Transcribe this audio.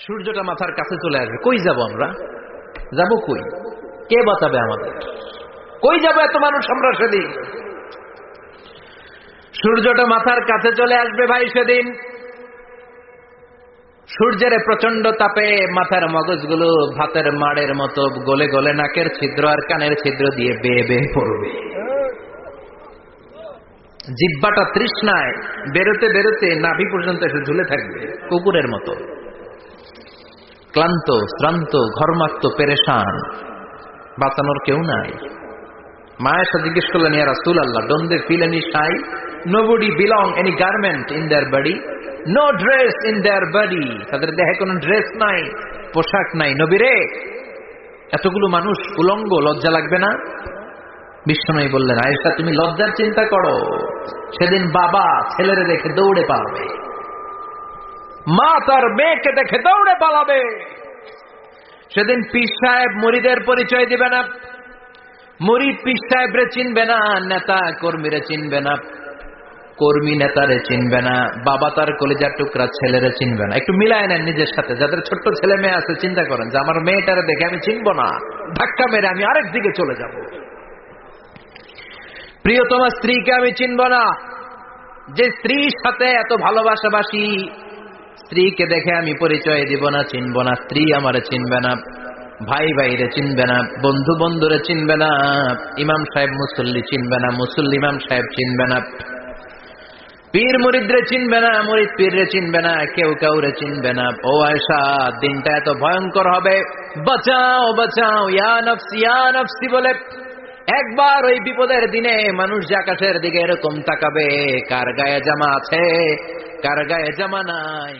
সূর্যটা মাথার কাছে চলে আসবে, কই যাব আমরা? যাব কই? কে বাঁচাবে আমাদের? কই যাব এত মানুষ আমরা সেদিন? সূর্যটা মাথার কাছে চলে আসবে ভাই সেদিন। সূর্যের প্রচন্ড তাপে মাথার মগজগুলো ভাতের মাড়ের মতো গলে গলে নাকের ছিদ্র আর কানের ছিদ্র দিয়ে বেয়ে বেয়ে পড়বে। জিহ্বাটা তৃষ্ণায় বেরোতে বেরোতে নাভি পর্যন্ত এসে ঝুলে থাকবে কুকুরের মতো, ক্লান্ত শ্রান্ত ঘর্মাক্ত পেরেশান, বাঁচানোর কেউ নাই। মায়ের সাথে জিজ্ঞেস করলেন, ইয়া রাসূলুল্লাহ, don't they feel any shy? Nobody belong any garment in their body, no dress in their body. তাদের দেহে কোনো ড্রেস নাই, পোশাক নাই। নবী রে, এতগুলো মানুষ উলঙ্গ, লজ্জা লাগবে না? বিশ্বনবী বললেন, আয়েশা তুমি লজ্জার চিন্তা করো, সেদিন বাবা ছেলেরে দেখে দৌড়ে পালাবে, মা তার মেয়েকে দেখে দৌড়ে পালাবে। সেদিন পীর সাহেব মুরিদের পরিচয় দিবে না, মুরিদ পীর সাহেবরে চিনবে না, নেতা কর্মীরে চিনবে না, কর্মী নেতারে চিনবে না, বাবা তার কলিজার টুকরা ছেলেরে চিনবে না। একটু মিলায় নেন নিজের সাথে। যাদের ছোট্ট ছেলে মেয়ে আছে চিন্তা করেন যে আমার মেয়েটারে দেখে আমি চিনবো না, ধাক্কা মেরে আমি আরেক দিকে চলে যাব। প্রিয়তমা স্ত্রীকে আমি চিনব না, যে স্ত্রীর সাথে এত ভালোবাসাবাসি, স্ত্রীকে দেখে আমি পরিচয় দিব না, চিনব না। স্ত্রী আমারে চিনবে না, ভাই ভাইরে চিনবে না, বন্ধু বন্ধুরে চিনবে না, ইমাম সাহেব মুসল্লি চিনবে না, মুসল্লি ইমাম সাহেব চিনবে না, পীর মুরিদরে চিনবে না, মুরিদ পীররে চিনবে না, কেউ কাউরে চিনবে না। ও আয়েশা, দিনটা এত ভয়ঙ্কর হবে, বাঁচাও বাঁচাও, ইয়া নফসি বলে একবার ওই বিপদের দিনে মানুষ যে আকাশের দিকে এরকম তাকাবে, কার গায়ে জামা আছে কার গায়ে জামা নাই।